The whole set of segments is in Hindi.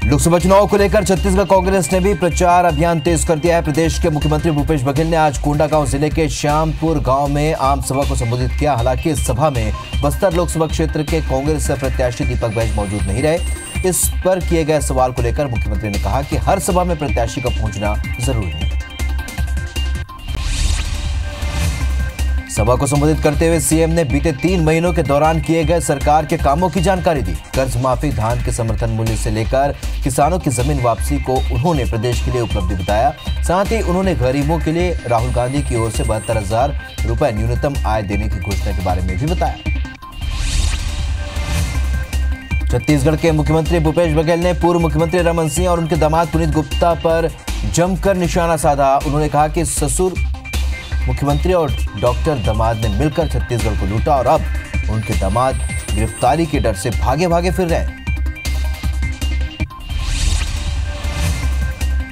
लोकसभा चुनाव को लेकर छत्तीसगढ़ कांग्रेस ने भी प्रचार अभियान तेज कर दिया है। प्रदेश के मुख्यमंत्री भूपेश बघेल ने आज कोंडागांव जिले के श्यामपुर गांव में आम सभा को संबोधित किया। हालांकि इस सभा में बस्तर लोकसभा क्षेत्र के कांग्रेस प्रत्याशी दीपक बैज मौजूद नहीं रहे। इस पर किए गए सवाल को लेकर मुख्यमंत्री ने कहा कि हर सभा में प्रत्याशी का पहुंचना जरूरी है। सभा को संबोधित करते हुए सीएम ने बीते 3 महीनों के दौरान किए गए सरकार के कामों की जानकारी दी। कर्ज माफी, धान के समर्थन मूल्य से लेकर किसानों की जमीन वापसी को उन्होंने प्रदेश के लिए उपलब्धि बताया। साथ ही उन्होंने गरीबों के लिए राहुल गांधी की ओर से 72,000 रुपए न्यूनतम आय देने की घोषणा के बारे में भी बताया। छत्तीसगढ़ के मुख्यमंत्री भूपेश बघेल ने पूर्व मुख्यमंत्री रमन सिंह और उनके दामाद पुनीत गुप्ता पर जमकर निशाना साधा। उन्होंने कहा कि ससुर मुख्यमंत्री और डॉक्टर दामाद ने मिलकर छत्तीसगढ़ को लूटा और अब उनके दामाद गिरफ्तारी के डर से भागे भागे फिर रहे।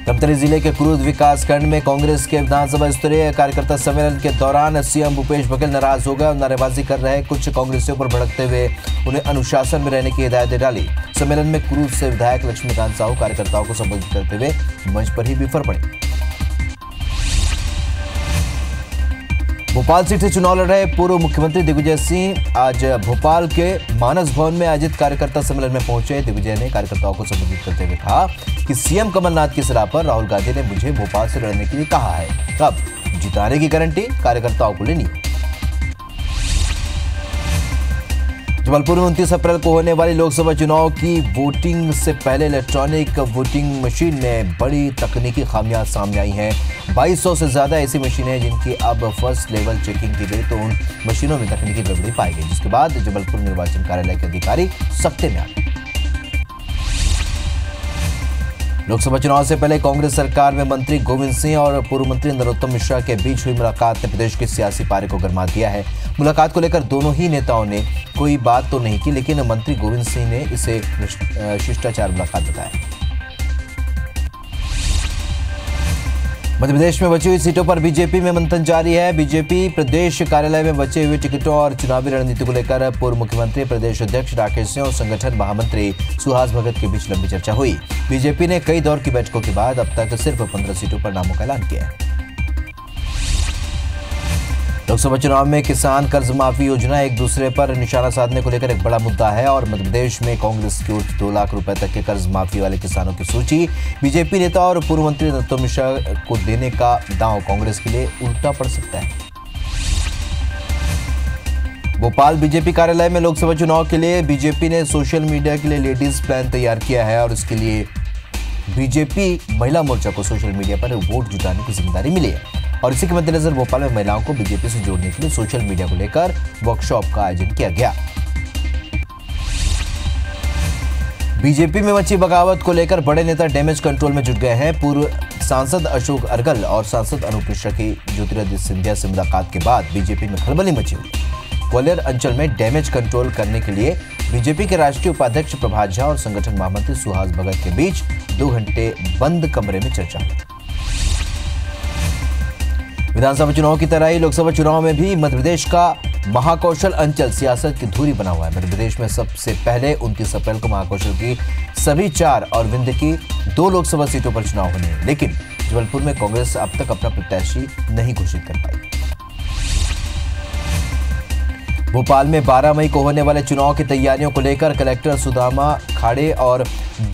धमतरी जिले के कुरूद विकासखंड में कांग्रेस के विधानसभा स्तरीय कार्यकर्ता सम्मेलन के दौरान सीएम भूपेश बघेल नाराज हो गए और नारेबाजी कर रहे कुछ कांग्रेसियों पर भड़कते हुए उन्हें अनुशासन में रहने की हिदायत दे डाली। सम्मेलन में कुरूद से विधायक लक्ष्मीकांत साहू कार्यकर्ताओं को संबोधित करते हुए मंच पर ही बिफर पड़े। भोपाल सीट से चुनाव लड़ रहे पूर्व मुख्यमंत्री दिग्विजय सिंह आज भोपाल के मानस भवन में आयोजित कार्यकर्ता सम्मेलन में पहुंचे। दिग्विजय ने कार्यकर्ताओं को संबोधित करते हुए कहा कि सीएम कमलनाथ की सलाह पर राहुल गांधी ने मुझे भोपाल से लड़ने के लिए कहा है। अब जिताने की गारंटी कार्यकर्ताओं को लेनी है। जबलपुर में 29 अप्रैल को होने वाली लोकसभा चुनाव की वोटिंग से पहले इलेक्ट्रॉनिक वोटिंग मशीन में बड़ी तकनीकी खामियां सामने आई हैं। 2200 से ज्यादा ऐसी मशीनें हैं जिनकी अब फर्स्ट लेवल चेकिंग की गई तो उन मशीनों में तकनीकी गड़बड़ी पाई गई, जिसके बाद जबलपुर निर्वाचन कार्यालय के अधिकारी सख्ते में आ गए। लोकसभा चुनाव से पहले कांग्रेस सरकार में मंत्री गोविंद सिंह और पूर्व मंत्री नरोत्तम मिश्रा के बीच हुई मुलाकात ने प्रदेश के सियासी पारे को गरमा दिया है। मुलाकात को लेकर दोनों ही नेताओं ने कोई बात तो नहीं की, लेकिन मंत्री गोविंद सिंह ने इसे शिष्टाचार मुलाकात बताया। मध्य प्रदेश में बची हुई सीटों पर बीजेपी में मंथन जारी है। बीजेपी प्रदेश कार्यालय में बचे हुए टिकटों और चुनावी रणनीति को लेकर पूर्व मुख्यमंत्री, प्रदेश अध्यक्ष राकेश सिंह और संगठन महामंत्री सुहास भगत के बीच लंबी चर्चा हुई। बीजेपी ने कई दौर की बैठकों के बाद अब तक सिर्फ 15 सीटों पर नामों का ऐलान किया है। लोकसभा चुनाव में किसान कर्ज माफी योजना एक दूसरे पर निशाना साधने को लेकर एक बड़ा मुद्दा है और मध्य प्रदेश में कांग्रेस की ओर 2 लाख रुपए तक के कर्ज माफी वाले किसानों की सूची बीजेपी नेता और पूर्व मंत्री नरोत्तम मिश्रा को देने का दांव कांग्रेस के लिए उल्टा पड़ सकता है। भोपाल बीजेपी कार्यालय में लोकसभा चुनाव के लिए बीजेपी ने सोशल मीडिया के लिए लेडीज प्लान तैयार किया है और इसके लिए बीजेपी महिला मोर्चा को सोशल मीडिया पर वोट जुटाने की जिम्मेदारी मिली है और इसी के मद्देनजर भोपाल में महिलाओं को बीजेपी से जोड़ने के लिए सोशल मीडिया को लेकर वर्कशॉप का आयोजन किया गया। बीजेपी में मची बगावत को लेकर बड़े नेता डैमेज कंट्रोल में जुट गए हैं। पूर्व सांसद अशोक अर्गल और सांसद अनूप मिश्रा की ज्योतिरादित्य सिंधिया से मुलाकात के बाद बीजेपी में खलबली मची हुई। ग्वालियर अंचल में डैमेज कंट्रोल करने के लिए बीजेपी के राष्ट्रीय उपाध्यक्ष प्रभात झा और संगठन महामंत्री सुहास भगत के बीच 2 घंटे बंद कमरे में चर्चा हुई। विधानसभा चुनाव की तरह ही लोकसभा चुनाव में भी मध्य प्रदेश का महाकौशल अंचल सियासत की धुरी बना हुआ है। मध्य प्रदेश में सबसे पहले 29 अप्रैल को महाकौशल की सभी 4 और विंध्य की 2 लोकसभा सीटों पर चुनाव होने हैं, लेकिन जबलपुर में कांग्रेस अब तक अपना प्रत्याशी नहीं घोषित कर पाई। भोपाल में 12 मई को होने वाले चुनाव की तैयारियों को लेकर कलेक्टर सुदामा खाड़े और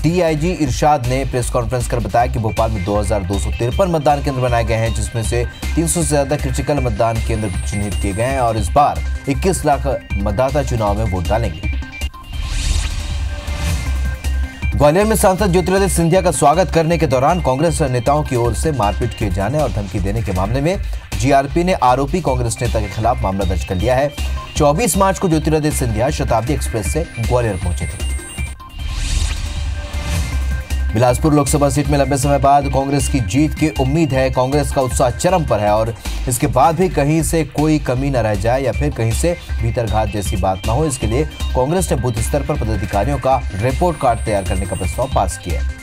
डीआईजी इरशाद ने प्रेस कॉन्फ्रेंस कर बताया कि भोपाल में 2253 मतदान केंद्र बनाए गए हैं, जिसमें से 300 से ज्यादा क्रिटिकल मतदान केंद्र चिन्हित किए गए हैं और इस बार 21 लाख मतदाता चुनाव में वोट डालेंगे। ग्वालियर में सांसद ज्योतिरादित्य सिंधिया का स्वागत करने के दौरान कांग्रेस नेताओं की ओर से मारपीट किए जाने और धमकी देने के मामले में जीआरपी ने आरोपी कांग्रेस नेता के खिलाफ मामला दर्ज कर लिया है। 24 मार्च को ज्योतिरादित्य सिंधिया शताब्दी एक्सप्रेस से ग्वालियर पहुंचे थे। बिलासपुर लोकसभा सीट में लंबे समय बाद कांग्रेस की जीत की उम्मीद है। कांग्रेस का उत्साह चरम पर है और इसके बाद भी कहीं से कोई कमी न रह जाए या फिर कहीं से भीतरघात जैसी बात न हो, इसके लिए कांग्रेस ने बूथ स्तर पर पदाधिकारियों का रिपोर्ट कार्ड तैयार करने का प्रस्ताव पास किया है।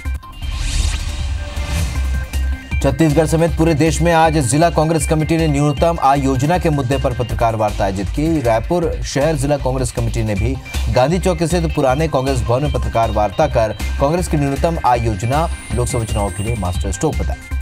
छत्तीसगढ़ समेत पूरे देश में आज जिला कांग्रेस कमेटी ने न्यूनतम आय योजना के मुद्दे पर पत्रकार वार्ता आयोजित की। रायपुर शहर जिला कांग्रेस कमेटी ने भी गांधी चौक स्थित पुराने कांग्रेस भवन में पत्रकार वार्ता कर कांग्रेस की न्यूनतम आय योजना लोकसभा चुनाव के लिए मास्टर स्ट्रोक बताया।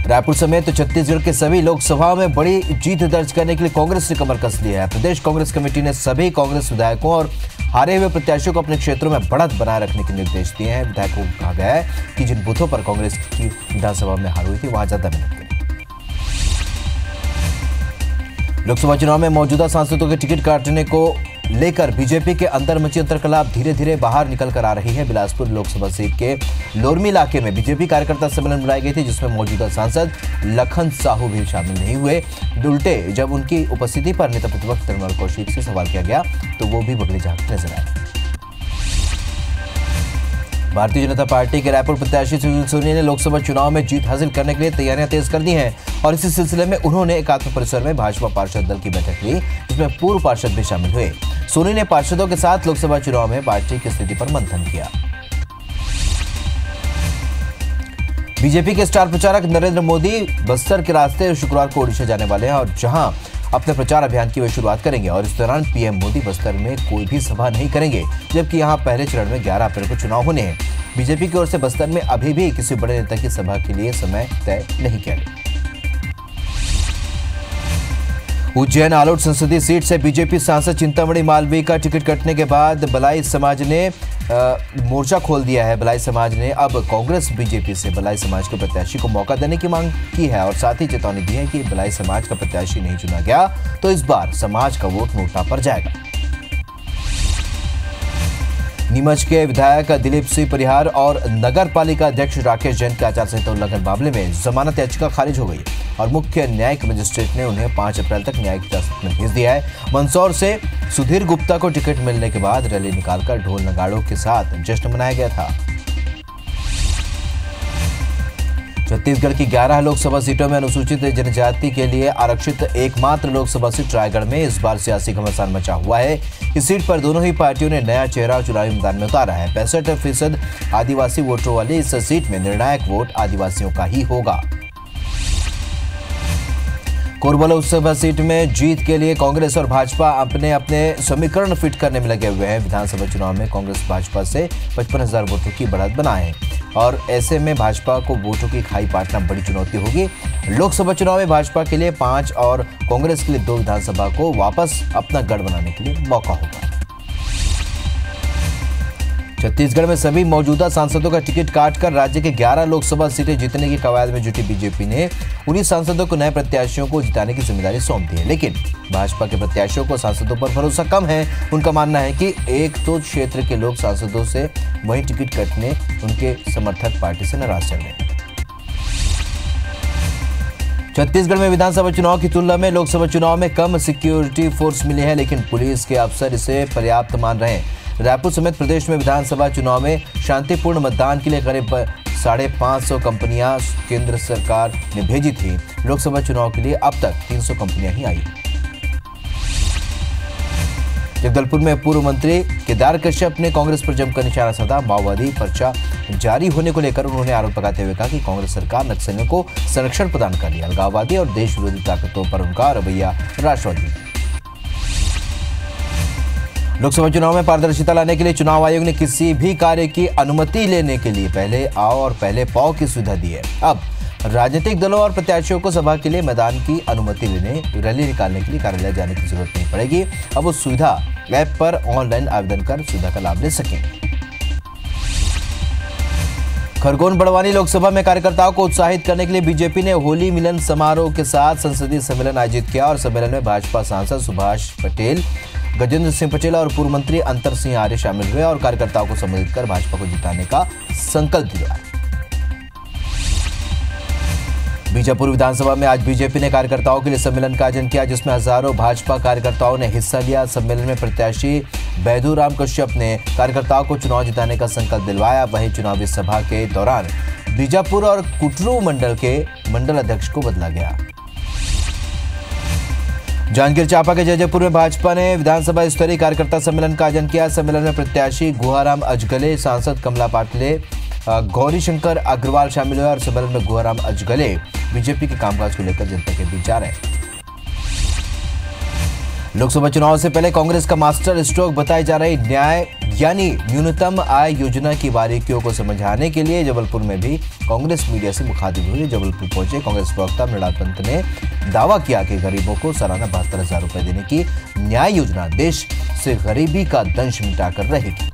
रायपुर समेत छत्तीसगढ़ के सभी लोकसभाओं में बड़ी जीत दर्ज करने के लिए कांग्रेस ने कमर कस ली है। प्रदेश कांग्रेस कमेटी ने सभी कांग्रेस विधायकों और हारे हुए प्रत्याशियों को अपने क्षेत्रों में बढ़त बनाए रखने के निर्देश दिए हैं। विधायकों को कहा गया है कि जिन बूथों पर कांग्रेस की विधानसभा में हार हुई थी वहां ज्यादा मेहनत करें। लोकसभा चुनाव में मौजूदा सांसदों के टिकट काटने को लेकर बीजेपी के अंदर मची अंतर्कलह धीरे धीरे बाहर निकल कर आ रही है। बिलासपुर लोकसभा सीट के लोरमी इलाके में बीजेपी कार्यकर्ता सम्मेलन बुलाई गई थी, जिसमें मौजूदा सांसद लखन साहू भी शामिल नहीं हुए। उल्टे जब उनकी उपस्थिति पर नेता प्रतिपक्ष धर्मलाल कौशिक से सवाल किया गया तो वो भी बगले झांकते नजर आए। भारतीय जनता पार्टी के रायपुर प्रत्याशी सुनील सोनी ने लोकसभा चुनाव में जीत हासिल करने के लिए तैयारियां तेज कर दी हैं और इसी सिलसिले में उन्होंने एकात्म परिसर में भाजपा पार्षद दल की बैठक ली, जिसमें पूर्व पार्षद भी शामिल हुए। सोनी ने पार्षदों के साथ लोकसभा चुनाव में पार्टी की स्थिति पर मंथन किया। बीजेपी के स्टार प्रचारक नरेंद्र मोदी बस्तर के रास्ते शुक्रवार को ओडिशा जाने वाले हैं और जहां अपने प्रचार अभियान की वे शुरुआत करेंगे और इस दौरान पीएम मोदी बस्तर में कोई भी सभा नहीं करेंगे, जबकि यहां पहले चरण में 11 अप्रैल को चुनाव होने हैं। बीजेपी की ओर से बस्तर में अभी भी किसी बड़े नेता की सभा के लिए समय तय नहीं किया गया। उज्जैन आलोट संसदीय सीट से बीजेपी सांसद चिंतामणि मालवीय का टिकट कटने के बाद बलाई समाज ने मोर्चा खोल दिया है। बलाई समाज ने अब कांग्रेस बीजेपी से बलाई समाज के प्रत्याशी को मौका देने की मांग की है और साथ ही चेतावनी दी है कि बलाई समाज का प्रत्याशी नहीं चुना गया तो इस बार समाज का वोट नोटा पर जाएगा। नीमच के विधायक दिलीप सिंह परिहार और नगर पालिका अध्यक्ष राकेश जैन के आचार संहिता उल्लंघन मामले में जमानत याचिका खारिज हो गई और मुख्य न्यायिक मजिस्ट्रेट ने उन्हें 5 अप्रैल तक न्यायिक हिरासत में भेज दिया है। मंदसौर से सुधीर गुप्ता को टिकट मिलने के बाद रैली निकालकर ढोल नगाड़ों के साथ जश्न मनाया गया था। छत्तीसगढ़ की 11 लोकसभा सीटों में अनुसूचित जनजाति के लिए आरक्षित एकमात्र लोकसभा सीट रायगढ़ में इस बार सियासी घमासान मचा हुआ है। इस सीट पर दोनों ही पार्टियों ने नया चेहरा चुनावी मैदान में उतारा है। 65% आदिवासी वोटरों वाली इस सीट में निर्णायक वोट आदिवासियों का ही होगा। कोरबा लोकसभा सीट में जीत के लिए कांग्रेस और भाजपा अपने अपने समीकरण फिट करने में लगे हुए हैं। विधानसभा चुनाव में कांग्रेस भाजपा से 55,000 वोटों की बढ़त बनाए और ऐसे में भाजपा को वोटों की खाई पाटना बड़ी चुनौती होगी। लोकसभा चुनाव में भाजपा के लिए 5 और कांग्रेस के लिए 2 विधानसभा को वापस अपना गढ़ बनाने के लिए मौका होगा। छत्तीसगढ़ में सभी मौजूदा सांसदों का टिकट काटकर राज्य के 11 लोकसभा सीटें जीतने की कवायद में जुटी बीजेपी ने उन्हीं सांसदों को नए प्रत्याशियों को जिताने की जिम्मेदारी सौंप दी है। लेकिन भाजपा के प्रत्याशियों को सांसदों पर भरोसा कम है। उनका मानना है कि एक तो क्षेत्र के लोग सांसदों से वहीं टिकट कटने उनके समर्थक पार्टी से नाराज चल रहे हैं। छत्तीसगढ़ में विधानसभा चुनाव की तुलना में लोकसभा चुनाव में कम सिक्योरिटी फोर्स मिली है, लेकिन पुलिस के अफसर इसे पर्याप्त मान रहे हैं। रायपुर समेत प्रदेश में विधानसभा चुनाव में शांतिपूर्ण मतदान के लिए करीब 550 कंपनियां केंद्र सरकार ने भेजी थी। लोकसभा चुनाव के लिए अब तक 300 कंपनियां ही आई। जगदलपुर में पूर्व मंत्री केदार कश्यप ने कांग्रेस पर जमकर निशाना साधा। माओवादी पर्चा जारी होने को लेकर उन्होंने आरोप लगाते हुए कहा कि कांग्रेस सरकार नक्सलियों को संरक्षण प्रदान कर रही है। अलगाववादी और देश विरोधी ताकतों पर उनका रवैया राष्ट्रवादी। लोकसभा चुनाव में पारदर्शिता लाने के लिए चुनाव आयोग ने किसी भी कार्य की अनुमति लेने के लिए पहले आओ और पहले पाओ की सुविधा दी है। अब राजनीतिक दलों और प्रत्याशियों को सभा के लिए मैदान की अनुमति लेने, रैली निकालने के लिए कार्यालय जाने की जरूरत नहीं पड़ेगी। अब उस सुविधा ऐप पर ऑनलाइन आवेदन कर सुविधा का लाभ ले सकें। खरगोन बड़वानी लोकसभा में कार्यकर्ताओं को उत्साहित करने के लिए बीजेपी ने होली मिलन समारोह के साथ संसदीय सम्मेलन आयोजित किया और सम्मेलन में भाजपा सांसद सुभाष पटेल, गजेंद्र सिंह पटेल और पूर्व मंत्री अंतर सिंह आर्य शामिल हुए और कार्यकर्ताओं को संबोधित कर भाजपा को जिताने का संकल्प दिलाया। बीजापुर विधानसभा में आज बीजेपी ने कार्यकर्ताओं के लिए सम्मेलन का आयोजन किया, जिसमें हजारों भाजपा कार्यकर्ताओं ने हिस्सा लिया। सम्मेलन में प्रत्याशी बैदूराम कश्यप ने कार्यकर्ताओं को चुनाव जिताने का संकल्प दिलवाया। वहीं चुनावी सभा के दौरान बीजापुर और कुटरू मंडल के मंडल अध्यक्ष को बदला गया। जांजगीर चांपा के जयजयपुर में भाजपा ने विधानसभा स्तरीय कार्यकर्ता सम्मेलन का आयोजन किया। सम्मेलन में प्रत्याशी गुहाराम अजगले, सांसद कमला पाटले, गौरी शंकर अग्रवाल शामिल हुए और सम्मेलन में गुहाराम अजगले बीजेपी के कामकाज को लेकर जनता के बीच जा रहे हैं। लोकसभा चुनाव से पहले कांग्रेस का मास्टर स्ट्रोक बताई जा रही न्याय यानी न्यूनतम आय योजना की बारीकियों को समझाने के लिए जबलपुर में भी कांग्रेस मीडिया से मुखातिब हुई। जबलपुर पहुंचे कांग्रेस प्रवक्ता मृणाल पंत ने दावा किया कि गरीबों को सालाना 72,000 रुपए देने की न्याय योजना देश से गरीबी का दंश मिटाकर रहेगी।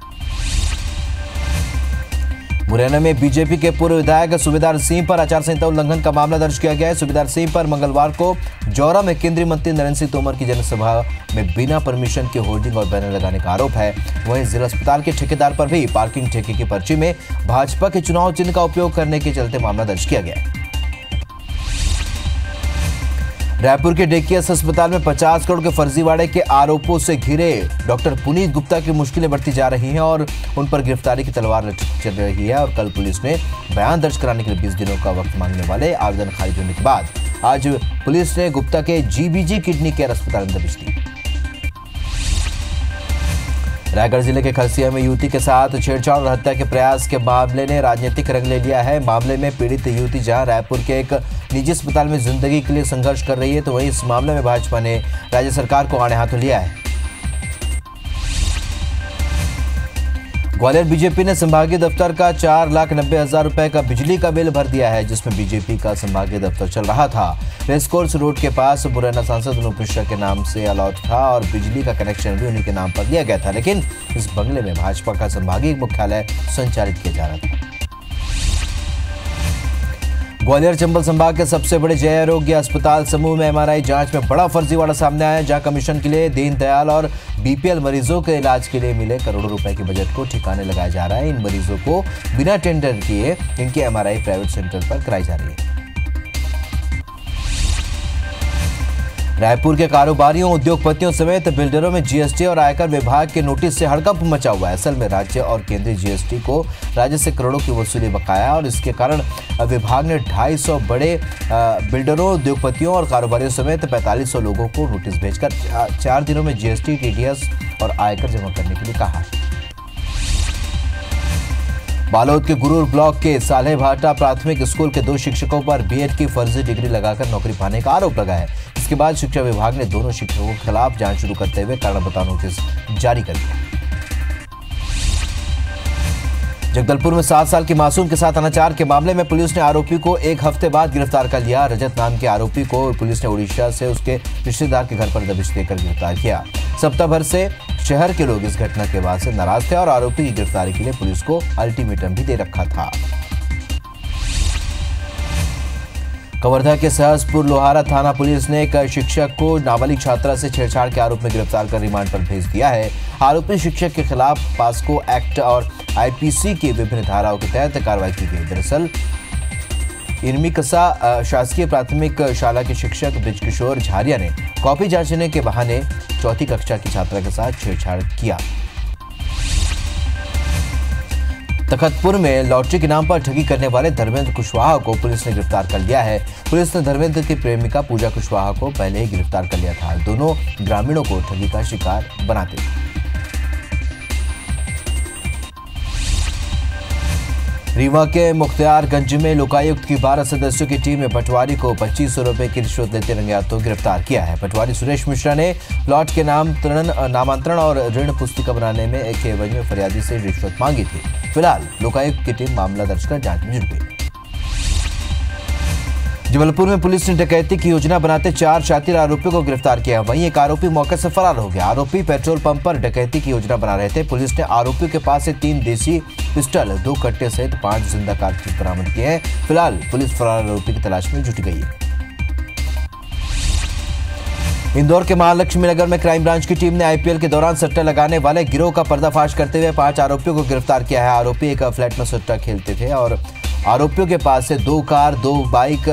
मुरैना में बीजेपी के पूर्व विधायक सूबेदार सिंह पर आचार संहिता उल्लंघन का मामला दर्ज किया गया है। सूबेदार सिंह पर मंगलवार को जौरा में केंद्रीय मंत्री नरेंद्र सिंह तोमर की जनसभा में बिना परमिशन के होर्डिंग और बैनर लगाने का आरोप है। वहीं जिला अस्पताल के ठेकेदार पर भी पार्किंग ठेके की पर्ची में भाजपा के चुनाव चिन्ह का उपयोग करने के चलते मामला दर्ज किया गया है। रायपुर के डेकियस अस्पताल में 50 करोड़ के फर्जीवाड़े के आरोपों से घिरे डॉक्टर पुनीत गुप्ता की मुश्किलें बढ़ती जा रही हैं और उन पर गिरफ्तारी की तलवार चल रही है। और कल पुलिस ने बयान दर्ज कराने के लिए 20 दिनों का वक्त मांगने वाले आवेदन खारिज होने के बाद आज पुलिस ने गुप्ता के जीबीजी किडनी केयर अस्पताल में दबिश दी। रायगढ़ जिले के खरसिया में युवती के साथ छेड़छाड़ और हत्या के प्रयास के मामले ने राजनीतिक रंग ले लिया है। मामले में पीड़ित युवती जहां रायपुर के एक निजी अस्पताल में जिंदगी के लिए संघर्ष कर रही है, तो वहीं इस मामले में भाजपा ने राज्य सरकार को आड़े हाथों लिया है। ग्वालियर बीजेपी ने संभागीय दफ्तर का 4,90,000 रुपए का बिजली का बिल भर दिया है, जिसमें बीजेपी का संभागीय दफ्तर चल रहा था। रेसकोर्स रोड के पास मुरैना सांसद अनूप मिश्रा के नाम से अलॉट था और बिजली का कनेक्शन भी उन्हीं के नाम पर दिया गया था, लेकिन इस बंगले में भाजपा का संभागीय मुख्यालय संचालित किया जा रहा था। ग्वालियर चंबल संभाग के सबसे बड़े जय आरोग्य अस्पताल समूह में एमआरआई जांच में बड़ा फर्जीवाड़ा सामने आया, जहां कमीशन के लिए दीनदयाल और बीपीएल मरीजों के इलाज के लिए मिले करोड़ों रुपए के बजट को ठिकाने लगाया जा रहा है। इन मरीजों को बिना टेंडर किए इनकी एमआरआई प्राइवेट सेंटर पर कराई जा रही है। रायपुर के कारोबारियों, उद्योगपतियों समेत बिल्डरों में जीएसटी और आयकर विभाग के नोटिस से हड़कंप मचा हुआ है। असल में राज्य और केंद्रीय जीएसटी को राज्य से करोड़ों की वसूली बकाया और इसके कारण विभाग ने 250 बड़े बिल्डरों, उद्योगपतियों और कारोबारियों समेत 4500 लोगों को नोटिस भेजकर 4 दिनों में जीएसटी, टीडीएस और आयकर जमा करने के लिए कहा है। बालोद के गुरूर ब्लॉक के सालेह भाटा प्राथमिक स्कूल के 2 शिक्षकों पर बीएड की फर्जी डिग्री लगाकर नौकरी पाने का आरोप लगा है। इसके बाद शिक्षा विभाग ने दोनों शिक्षकों के खिलाफ जांच शुरू करते हुए कारण बताओ नोटिस जारी कर दिया। जगदलपुर में 7 साल की मासूम के साथ अनाचार के मामले में पुलिस ने आरोपी को 1 हफ्ते बाद गिरफ्तार कर लिया। रजत नाम के आरोपी को पुलिस ने उड़ीसा से उसके रिश्तेदार के घर पर दबिश देकर गिरफ्तार किया। सप्ताह भर से शहर के लोग इस घटना के बाद से नाराज थे और आरोपी की गिरफ्तारी के लिए पुलिस को अल्टीमेटम भी दे रखा था। कवर्धा के सहसपुर लोहारा थाना पुलिस ने एक शिक्षक को नाबालिग छात्रा से छेड़छाड़ के आरोप में गिरफ्तार कर रिमांड पर भेज दिया है। आरोपी शिक्षक के खिलाफ पास्को एक्ट और आईपीसी की विभिन्न धाराओं के तहत कार्रवाई की गई। दरअसल इनमिकसा शासकीय प्राथमिक शाला के शिक्षक ब्रिजकिशोर झारिया ने कॉपी जांचने के बहाने 4वीं कक्षा की छात्रा के साथ छेड़छाड़ किया। तखतपुर में लॉटरी के नाम पर ठगी करने वाले धर्मेंद्र कुशवाहा को पुलिस ने गिरफ्तार कर लिया है। पुलिस ने धर्मेंद्र की प्रेमिका पूजा कुशवाहा को पहले ही गिरफ्तार कर लिया था। दोनों ग्रामीणों को ठगी का शिकार बनाते थे। रीवा के मुख्तियारगंज में लोकायुक्त की 12 सदस्यों की टीम ने पटवारी को 2500 रुपए की रिश्वत लेते रंगे हाथों गिरफ्तार किया है। पटवारी सुरेश मिश्रा ने प्लॉट के नामांतरण और ऋण पुस्तिका बनाने में एक एवज में फरियादी से रिश्वत मांगी थी। फिलहाल लोकायुक्त की टीम मामला दर्ज कर जांच में जुट गई। जबलपुर में पुलिस ने डकैती की योजना बनाते 4 शातिर आरोपियों को गिरफ्तार किया। वहीं एक आरोपी मौके से फरार हो गया। आरोपी पेट्रोल पंप पर डकैती की योजना बना रहे थे। पुलिस ने आरोपियों के पास से 3 देसी पिस्टल, 2 कट्टे सहित 5 जिंदा कारतूस बरामद किए हैं। फिलहाल पुलिस फरार आरोपी की तलाश में जुट गई है। इंदौर के महालक्ष्मी नगर में क्राइम ब्रांच की टीम ने आईपीएल के दौरान सट्टा लगाने वाले गिरोह का पर्दाफाश करते हुए 5 आरोपियों को गिरफ्तार किया है। आरोपी एक फ्लैट में सट्टा खेलते थे और आरोपियों के पास से 2 car, 2 bike,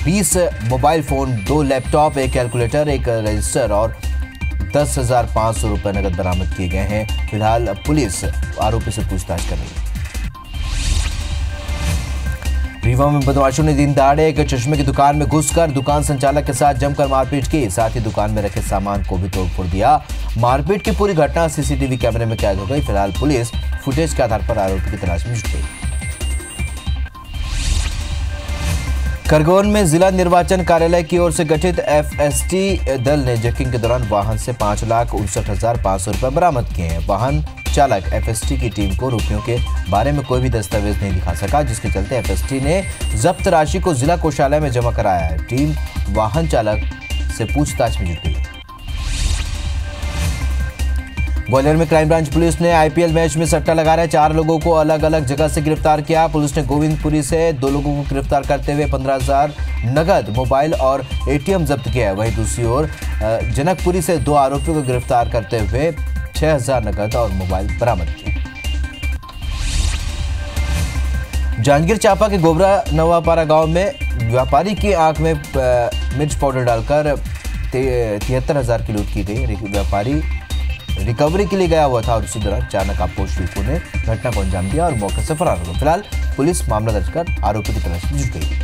20 mobile phone, 2 laptop, 1 calculator, 1 register और 10,500 रुपए नकद बरामद किए गए हैं। फिलहाल पुलिस आरोपी से पूछताछ कर रही है। रीवा में बदमाशों ने दिन दहाड़े एक चश्मे की दुकान में घुसकर दुकान संचालक के साथ जमकर मारपीट की। साथ ही दुकान में रखे सामान को भी तोड़फोड़ दिया। मारपीट की पूरी घटना सीसीटीवी कैमरे में कैद हो गई। फिलहाल पुलिस फुटेज के आधार पर आरोपी की तलाश में जुट गई। खरगोन में जिला निर्वाचन कार्यालय की ओर से गठित एफएसटी दल ने चेकिंग के दौरान वाहन से 5,59,500 रुपए बरामद किए हैं। वाहन चालक एफएसटी की टीम को रुपयों के बारे में कोई भी दस्तावेज नहीं दिखा सका, जिसके चलते एफएसटी ने जब्त राशि को जिला कोषालय में जमा कराया है। टीम वाहन चालक से पूछताछ में जुट गई। ग्वालियर में क्राइम ब्रांच पुलिस ने आईपीएल मैच में सट्टा लगा रहे 4 लोगों को अलग अलग जगह से गिरफ्तार किया। पुलिस ने गोविंदपुरी से 2 लोगों को गिरफ्तार करते हुए 15,000 नगद, मोबाइल और एटीएम जब्त किया है। वहीं दूसरी ओर जनकपुरी से 2 आरोपियों को गिरफ्तार करते हुए 6,000 नगद और मोबाइल बरामद किए। जांजगीर चांपा के गोबरा नवापारा गांव में व्यापारी की आंख में मिर्च पाउडर डालकर 73,000 की लूट की गई। व्यापारी रिकवरी के लिए गया हुआ था और उसी दौरान अचानक आक्रोश युवकों ने घटना को अंजाम दिया और मौके से फरार हो गए। फिलहाल पुलिस मामला दर्ज कर आरोपी की तलाश में जुट गई है।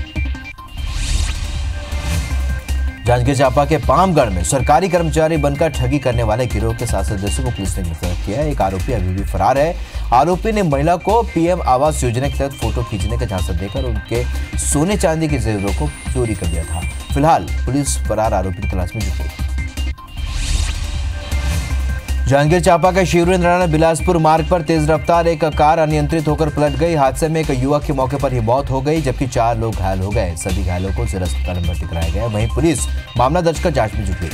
जांजगीर चांपा के पामगढ़ में सरकारी कर्मचारी बनकर ठगी करने वाले गिरोह के 7 सदस्यों को पुलिस ने गिरफ्तार किया है। एक आरोपी अभी भी फरार है। आरोपी ने महिला को पीएम आवास योजना के तहत फोटो खींचने का झांसा देकर उनके सोने चांदी के जेवरों को चोरी कर दिया था। फिलहाल पुलिस फरार आरोपी की तलाश में जुट गई। जांजगीर चांपा के शिवरेंद्र बिलासपुर मार्ग पर तेज रफ्तार एक कार अनियंत्रित होकर पलट गई। हादसे में एक युवक की मौके पर ही मौत हो गई, जबकि 4 लोग घायल हो गए। सभी घायलों को जिला अस्पताल में भर्ती कराया गया। वहीं पुलिस मामला दर्ज कर जांच में जुट गई।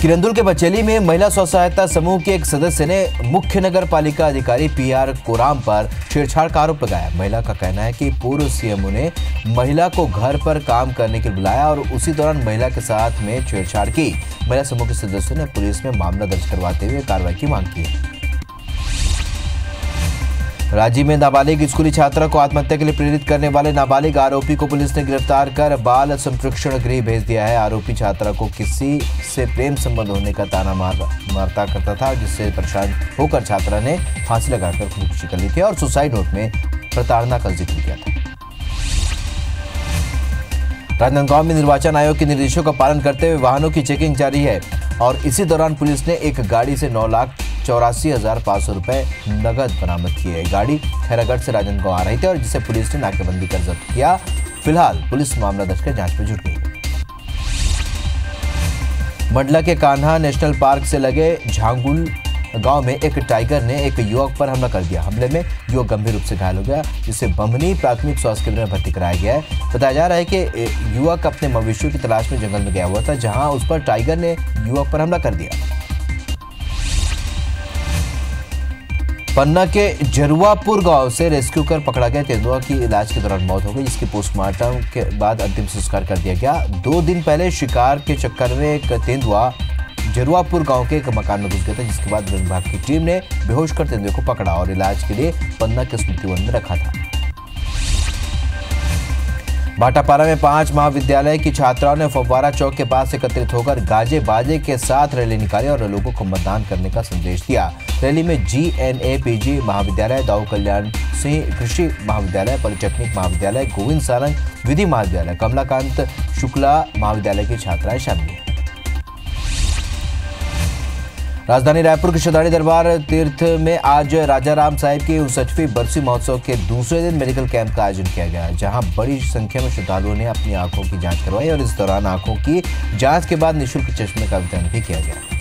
किरंदुल के बचेली में महिला स्व सहायता समूह के एक सदस्य ने मुख्य नगर पालिका अधिकारी पीआर कोराम पर छेड़छाड़ का आरोप लगाया। महिला का कहना है कि पूर्व सीएमओ ने महिला को घर पर काम करने के लिए बुलाया और उसी दौरान महिला के साथ में छेड़छाड़ की। महिला समूह के सदस्यों ने पुलिस में मामला दर्ज करवाते हुए कार्रवाई की मांग की है। रांची में नाबालिग स्कूली छात्रा को आत्महत्या के लिए प्रेरित करने वाले नाबालिग आरोपी को पुलिस ने गिरफ्तार कर बाल संप्रेक्षण गृह भेज दिया है। आरोपी छात्रा को किसी से प्रेम संबंध होने का ताना मारता करता था, जिससे परेशान होकर छात्रा ने फांसी लगाकर खुदकुशी कर ली थी और सुसाइड नोट में प्रताड़ना का जिक्र किया था। राजनांदगांव में निर्वाचन आयोग के निर्देशों का पालन करते हुए वाहनों की चेकिंग जारी है और इसी दौरान पुलिस ने एक गाड़ी से 9,84,500 रुपए नगद बरामद किए। गाड़ी खैरागढ़ से राजनांदगांव आ रही थी और जिसे पुलिस ने नाकेबंदी कर जब्त किया। फिलहाल पुलिस मामला दर्ज कर जांच में जुट गई। मंडला के कान्हा नेशनल पार्क से लगे झांगुल गांव में एक टाइगर ने एक युवक पर हमला कर दिया। हमले में युवक गंभीर रूप से घायल हो गया, जिसे बमनी प्राथमिक स्वास्थ्य केंद्र में भर्ती कराया गया है। बताया जा रहा है कि युवक अपने मवेशियों की तलाश में जंगल में गया हुआ था, जहां उस पर टाइगर ने युवक पर हमला कर दिया। पन्ना के जरुआपुर गांव से रेस्क्यू कर पकड़ा गया तेंदुआ की इलाज के दौरान मौत हो गई, जिसकी पोस्टमार्टम के बाद अंतिम संस्कार कर दिया गया। 2 दिन पहले शिकार के चक्कर में एक तेंदुआ जरुआपुर गांव के एक मकान में घुस गया था, जिसके बाद वन विभाग की टीम ने बेहोश कर तेंदुए को पकड़ा और इलाज के लिए पन्ना के स्मृति वन में रखा था। भाटापारा में 5 महाविद्यालय की छात्राओं ने फव्वारा चौक के पास एकत्रित होकर गाजे बाजे के साथ रैली निकाली और लोगों को मतदान करने का संदेश दिया। रैली में GNAPG महाविद्यालय, दाऊ कल्याण सिंह कृषि महाविद्यालय, पॉलिटेक्निक महाविद्यालय, गोविंद सारंग विधि महाविद्यालय, कमलाकांत शुक्ला महाविद्यालय की छात्राएं शामिल हैं। राजधानी रायपुर के शदाड़ी दरबार तीर्थ में आज राजा राम साहिब की 59वीं बरसी महोत्सव के दूसरे दिन मेडिकल कैंप का आयोजन किया गया, जहां बड़ी संख्या में श्रद्धालुओं ने अपनी आंखों की जांच करवाई और इस दौरान आंखों की जांच के बाद निःशुल्क चश्मे का वितरण भी किया गया।